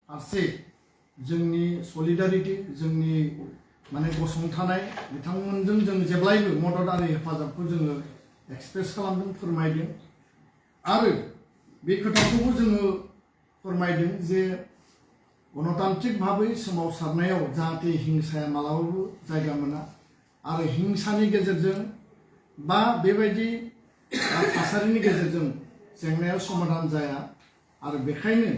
फारसे जोंनि सलिडारिटी जोंनि माने गसंथानाय बिथांमोनजों जों जेब्लायबो मदद आरो हेफाजाबखौ जोङो एक्सप्रेस खालामदों फोरमायदों आरो बे खोथाखौबो जोङो फोरमायदों जे गणतान्त्रिक भाबै सोमावसारनायाव जाहाथे हिंसाया मालाबाबो जायगा मोना आरो हिंसानि गेजेरजों बा बेबायदि थासारिनि गेजेरजों जेंनाया समाधान जाया आरो बेखायनो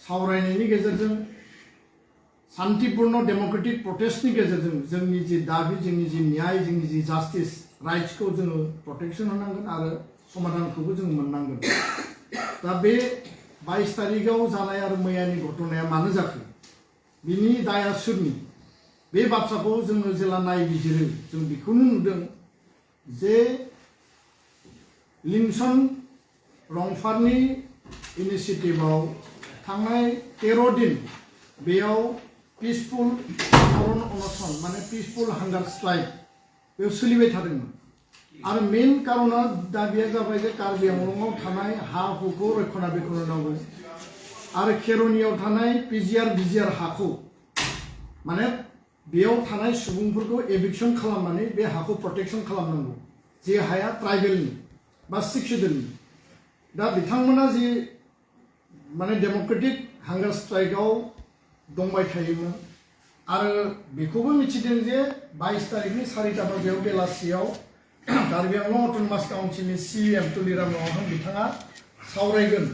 सावरायनायनि गेजेरजों शान्तिपूर्ण डेमोक्रेटिक प्रोटेस्टनि गेजेरजों जोंनि जि दाबि जोंनि जि न्याय जोंनि जि जास्टिस राइट्सखौ जोङो प्रोटेक्शन होनांगोन आरो समाधानखौबो जों मोननांगोन दा बे 22 तारिखआव जानाय आरो मैयानि घटनाया मानो जाखो बिनि दाया सोरनि बे बाथ्राखौ जोङो जेला नायबिजिरो जों बेखौनो नुदों जे लिंसन रंफारनि इनिशिएटिभआव थांनाय 13 दिन बेयाव पिसफुल आन्दलन अनशन माने पिसफुल हांगार स्ट्राइक बेयाव सोलिबाय थादोंमोन आरो मेन कारना दाबिया जाबाय जे कार्बि आंलंआव थानाय हा हुखौ रक्षणाबेक्षण होनांगौ आरो खेरनियाव थानाय पिजिआर बिजिआर हाखौ माने बेयाव थानाय सुबुंफोरखौ एभिक्शन खालामनानै बे हाखौ प्रोटेक्शन खालामनांगौ जे हाया ट्राइबेलनि बा शिक्षितनि दा बिथांमोना जि माने डेमोक्रेटिक हांगार स्ट्राइकआव दंबाय थायोमोन आरो बेखौबो मिथिदों जे 22 तारिखनि 4टा बाजियाव बेलासियाव कार्बि आंलं अट'नमास काउन्सिलनि सिएम तुलिराम मोहान बिथाङा सावरायगोन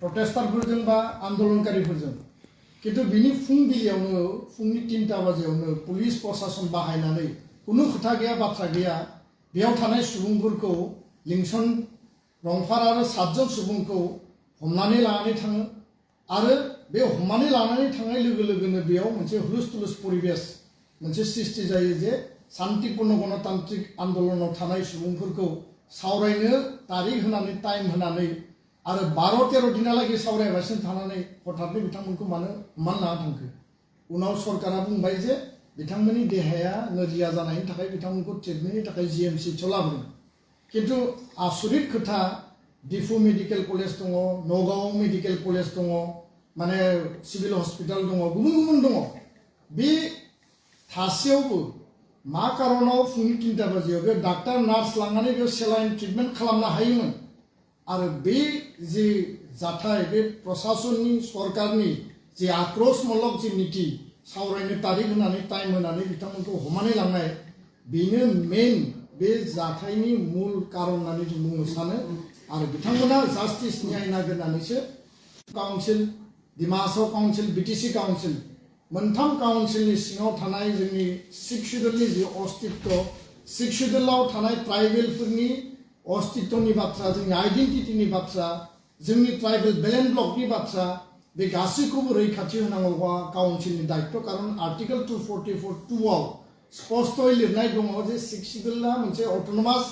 प्रटेस्टारफोरजों बा आन्दोलनकारिफोरजों किन्तु बिनि फुंबिलियावनो फुंनि 3टा बाजियावनो पुलिस प्रशासन बाहायनानै कुनु खोथा गैया बाथ्रा गैया बेयाव थानाय सुबुंफोरखौ लिंसन रंफार आरो 7 जन सुबुंखौ हमनानै लानानै थाङो आरो बे हमनानै लानानै थांनाय लोगो लोगोनो बेयाव मोनसे हुलुस थुलुस परिबेस मोनसे सृष्टि जायो जे शान्तिपूर्ण गणतान्त्रिक आन्दोलनाव थानाय सुबुंफोरखौ सावरायनो तारिख होनानै टाइम होनानै आरो 12-13 दिनहालागै सावरायगासिनो थानानै हठातनो बिथांमोनखौ मानो हमनानै लाना थांखो उनाव सरकारा बुंबाय जे बिथांमोननि देहाया नोरजिया जानायनि थाखाय बिथांमोनखौ ट्रिटमेन्टनि थाखाय जिएमसिआव लाबोदों किन्तु आसरित खोथा डिफु मेडिकेल कलेज दङ नगाव मेडिकेल कलेज दङ माने सिभिल हस्पिटाल दङ गुबुन गुबुन दङ बे थासेयावबो मा कारनाव फुंनि 3टा बाजियाव बे डाक्टार नार्स लांनानै बेयाव सेलाइन ट्रिटमेन्ट खालामनो हायोमोन आरो बे जे जाथाय बे प्रशासननि सरकारनि जे आक्रोशमूलक जे नीति सावरायनो तारिख होनानै टाइम होनानै बिथांमोनखौ हमनानै लांनाय बेनो मेन बे जाथायनि मूल कारन होननानै जों बुंनो सानो आरो बिथांमोना जास्टिस न्याय नागिरनानैसो काउन्सिल डिमासाव काउन्सिल बिटिसि काउन्सिल मोनथाम काउन्सिलनि सिङाव थानाय जोंनि 6 शेड्यूलनि जे अस्तित्व 6 शेड्यूलाव थानाय ट्राइबेलफोरनि अस्तित्वनि बाथ्रा जोंनि आइडेन्टिटिनि बाथ्रा जोंनि ट्राइबेल बेलेन्स ब्लकनि बाथ्रा बे गासैखौबो रैखाथि होनांगौआ काउन्सिलनि दायित्व कारन आर्टिकल 244(2) स्पष्टयै लिरनाय दङ जे 6 शेड्यूलआ मोनसे अट'नमास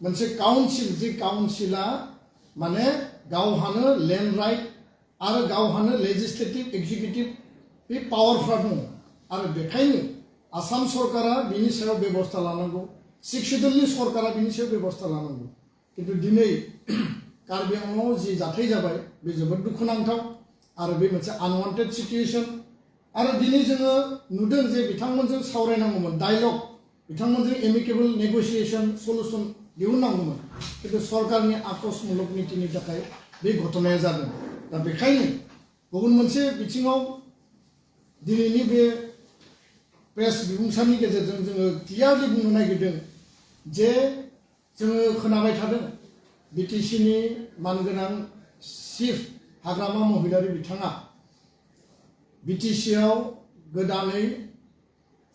मोनसे काउन्सिल जे काउन्सिला माने गावहानो लेन्ड राइट आरो गावहानो लेजिस्लेटिभ एक्जिक्युटिभ बे पावारफ्रा दङ आरो बेखायनो आसाम सरकारा बिनि सायाव बेबस्था लानांगौ 6 शेड्यूलनि सरकारा बिनि सायाव बेबस्था लानांगौ किन्तु दिनै कार्बि आंलंआव जि जाथाय जाबाय बे जोबोद दुखुनांथाव आरो बे मोनसे आनवान्टेड सिचुएशन आरो दिनै जोङो नुदों जे बिथांमोनजों सावरायनांगौमोन डायलग बिथांमोनजों एमिकेबल नेगोसिएशन सल्युशन दिहुननांगौमोन किन्तु सरकारनि आक्रोशमूलक नीतिनि थाखाय बे घटनाया जादों दा बेखायनो गुबुन मोनसे बिथिङाव दिनैनि बे प्रेस बिबुंसारनि गेजेरजों जोङो क्लियारलि बुंनो नागिरदों जे जोङो खोनाबाय थादों बिटिसिनि मानगोनां चिफ हाग्रामा महिलारि बिथाङा बिटिसिआव गोदानै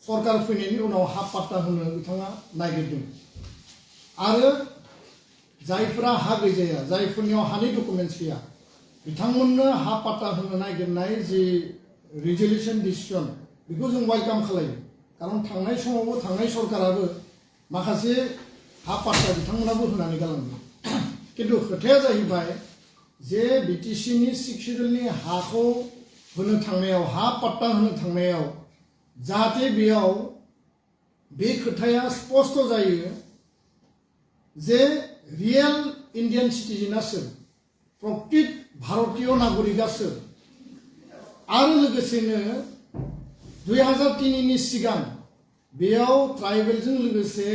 सरकार फैनायनि उनाव हा पाट्टा होनो बिथाङा नागिरदों आरो जायफोरा हा गैजाया जायफोरनियाव हानि डकुमेन्ट्स गैया बिथांमोननो हा पाट्टा होनो नागिरनाय जि रिजोल्यूशन डिसिजन बेखौ जों वेलकाम खालायो कारन थांनाय समावबो थांनाय सरकाराबो माखासे हा पाट्टा बिथांमोनाबो होनानै गालांदों किन्तु खोथाया जाहैबाय जे बिटिसिनि 6 शेड्यूलनि हाखौ होनो थांनायाव हा पाट्टा होनो थांनायाव जाहाथे बेयाव बे खोथाया स्पष्ट जायो जे रियेल इंडियन सिटिजेना सोर प्रकृत भारतीय नागरिका सोर आरो लोगोसेनो 2003 नि सिगां बेयाव ट्राइबेलजों लोगोसे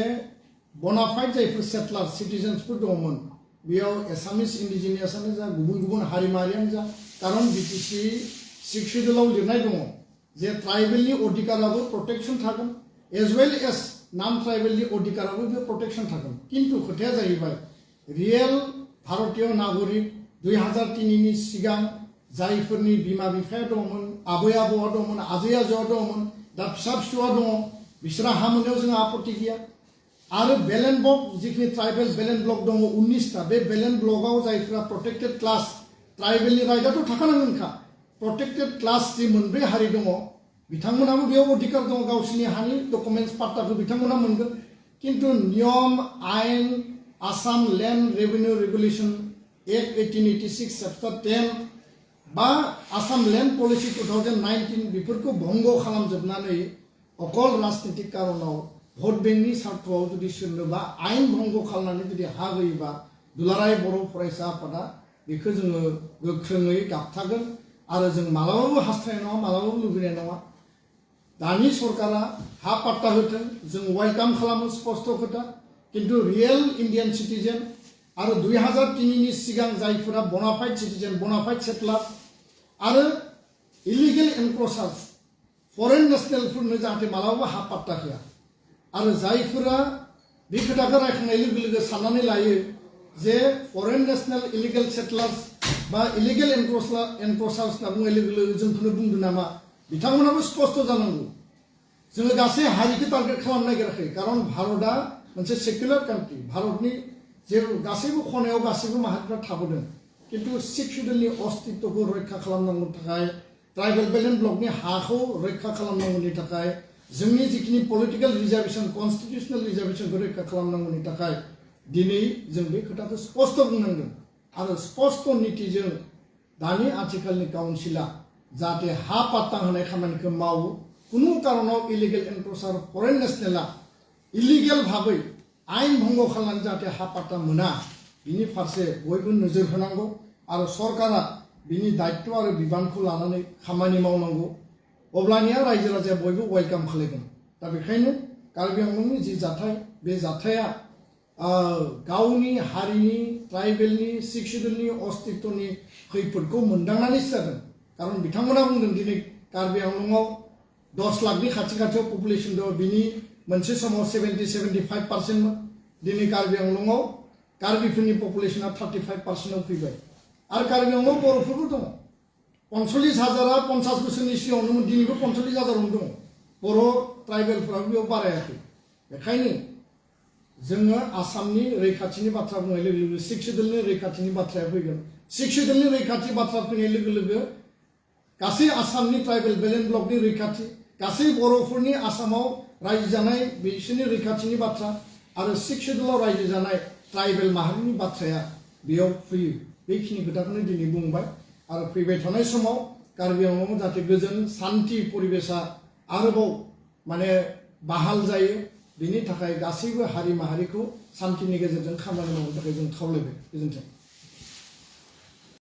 बनाफाइड जायफोर सेटलार सिटिजेन्सफोर दंमोन बेयाव एसामिस इन्डिजिनियासआनो जा गुबुन गुबुन हारि माहारियानो जा कारन बिटिसि 6 शेड्यूलाव लिरनाय दङ जे ट्राइबेलनि अधिकाराबो प्रोटेक्शन थागोन एज वेल एज नन ट्राइबेलनि अधिकाराबो बे प्रोटेक्शन थागोन किन्तु खोथाया जाहैबाय रियेल भारतीय नागरिक 2003 नि सिगां जायफोरनि बिमा बिफाया दंमोन आबै आबौआ दंमोन आजै आजौआ दंमोन दा फिसा फिसौआ दङ बिसोरा हा मोननायाव जोंहा आपत्ति गैया आरो बेलेन्ड ब्लक जिखिनि ट्राइबेल बेलेन्ड ब्लक दङ 19टा बे बेलेन्ड ब्लकआव जायफोरा प्रोटेक्टेड क्लास ट्राइबेलनि राइटआथ' थाखानांगोनखा प्रोटेक्टेड क्लास जि मोनब्रै हारि दङ बिथांमोनाबो बेयाव अधिकार दङ गावसोरनि हानि डकुमेन्टस पाट्टाखौ बिथांमोना मोनगोन किन्तु नियम आयेन Assam land revenue regulation act 1886 chapter 10 बा आसाम लेन्ड पलिसि 2019 बेफोरखौ भंग खालामजोबनानै अकल राजनीतिक कारणाव भट बेंकनि सार्थआव जुदि सोरनोबा आयेन भंग खालामनानै जुदि हा होयोबा दुलाराय बर' फरायसा आफादा बेखौ जोङो गोख्रोङै गाबथागोन आरो जों मालाबाबो हास्थायनाय नङा मालाबाबो लुबैनाय नङा दानि सरकारा हा पाट्टा होथों जों वेलकाम खालामो स्पष्ट खोथा किन्तु रियेल इन्डियान सिटिजेन आरो 2003 नि सिगां जायफोरा बनाफाइड सिटिजेन बनाफाइड सेटलार आरो इलिगेल एनक्रोचार्स फरेन नेशनेलफोरनो जाहाथे मालाबाबो हा पाट्टा होआ आरो जायफोरा बे खोथाखौ रायखांनाय लोगो लोगो साननानै लायो जे फरेन नेशनेल इलिगेल सेटलार्स बा इलिगेल एनक्रोचार्स होनना बुंनाय लोगो लोगो जोंखौनो बुंदों नामा बिथांमोनाबो स्पष्ट जानांगौ जोङो गासै हारिखौ टार्गेट खालामनो नागिराखै कारन भारतआ मोनसे सेकुलार कान्ट्रि भारतनि जे गासैबो खनायाव गासैबो माहारिफ्रा थाबोदों किन्तु 6 शेड्यूलनि अस्तित्वखौ रैखा खालामनांगौनि थाखाय ट्राइबेल बेलेन्ड ब्लकनि हाखौ रैखा खालामनांगौनि थाखाय जोंनि जिखिनि पलिटिकल रिजार्वेशन कन्स्टिट्यूशनल रिजार्वेशनखौ रैखा खालामनांगौनि थाखाय दिनै जों बे खोथाखौ स्पष्ट बुंनांगोन आरो स्पष्ट नीतिजों दानि आथिखालनि काउन्सिला जाहाथे हा पाट्टा होनाय खामानिखौ मावो कुनु कारणाव इलिगेल एनक्रोचार फरेन नेशनेला इलिगेल भाबै आयेन भंग खालामनानै जाहाथे हा पाट्टा मोना बिनि फारसे बयबो नोजोर होनांगौ आरो सरकारा बिनि दायित्व आरो बिबानखौ लानानै खामानि मावनांगौ अब्लानिया रायजो राजाया बयबो वेलकाम खालामगोन दा बेखायनो कार्बि आंलंनि जि जाथाय बे जाथाया गावनि हारिनि ट्राइबेलनि 6 शेड्यूलनि अस्तित्वनि खैफोदखौ मोनदांनानैसो जादों कारन बिथांमोना बुंदों दिनै कार्बि आंलंआव 10 लाखनि खाथि खाथियाव पपुलेशन दं बिनि मोनसे समाव 70-75% मोन दिनै कार्बि आंलंआव कार्बिफोरनि पपुलेशना 35% फैबाय आरो कार्बि आंलंआव बर'फोरबो दङ 45,000 50 बोसोरनि सिगाङावनो दिनैबो 45,000 दङ बर' ट्राइबेलफोराबो बेयाव बारायाखै बेखायनो जोङो आसामनि रैखाथिनि बाथ्रा बुंनाय लोगो लोगो 6 शेड्यूलनि रैखाथिनि बाथ्राया फैगोन 6 शेड्यूलनि रैखाथि बाथ्रा फैनाय लोगो लोगो गासै आसामनि ट्राइबेल बेलेन्ड ब्लकनि रैखाथि गासै बर'फोरनि आसामाव रायजो जानाय बिसोरनि रैखाथिनि बाथ्रा आरो 6 शेड्यूलाव रायजो जानाय ट्राइबेल माहारिनि बाथ्राया बेयाव फैयो बेखिनि खोथाखौनो दिनै बुंबाय आरो फैबाय थानाय समाव कार्बि आंलंआव जाहाथे गोजोन शान्ति परिबेशा आरोबाव माने बाहाल जायो बिनि थाखाय गासैबो हारि माहारिखौ शान्तिनि गेजेरजों खामानि मावनो थाखाय जों खावलायबाय गोजोन्थों।